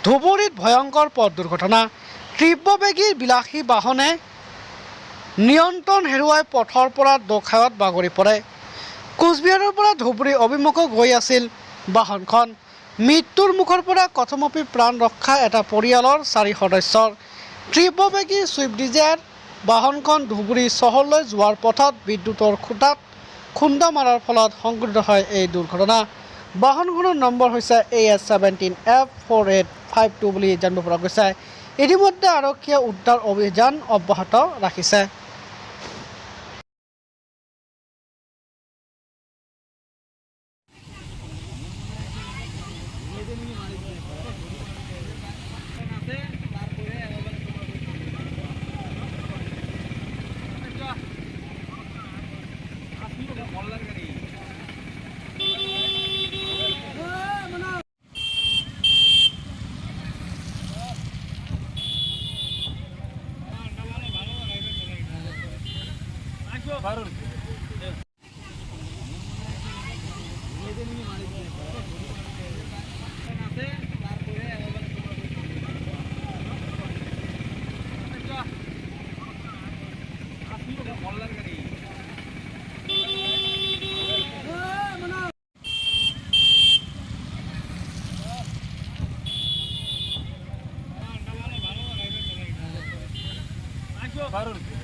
ধুবুৰীত ভয়ংকৰ পথ দুৰ্ঘটনা। তীব্ৰবেগী বিলাসী বাহনে নিয়ন্ত্ৰণ হেৰুৱাই পথৰ পৰা দোখায়ত বাগৰি পৰে। কোচবিহাৰৰ পৰা ধুবুৰী অভিমুখে গৈ আছিল বাহনখন। মৃত্যুৰ মুখৰ পৰা কথমপি প্ৰাণ ৰক্ষা এটা পৰিয়ালৰ 4 সদস্যৰ। তীব্ৰবেগী ছুইফ্ট ডিজায়াৰ বাহনখন ধুবুৰী চহৰলৈ যোৱাৰ পথত বিদ্যুতৰ খুঁটাত খুন্দা মৰাৰ ফলত সংঘটিত হয় এই দুৰ্ঘটনা। বাহনখনৰ নম্বৰ হৈছে AS17F4852 বুলি জানিব পৰা গৈছে। ইতিমধ্যে আৰক্ষীয়ে উদ্ধাৰ অভিযান অব্যাহত ৰাখিছে। Barun.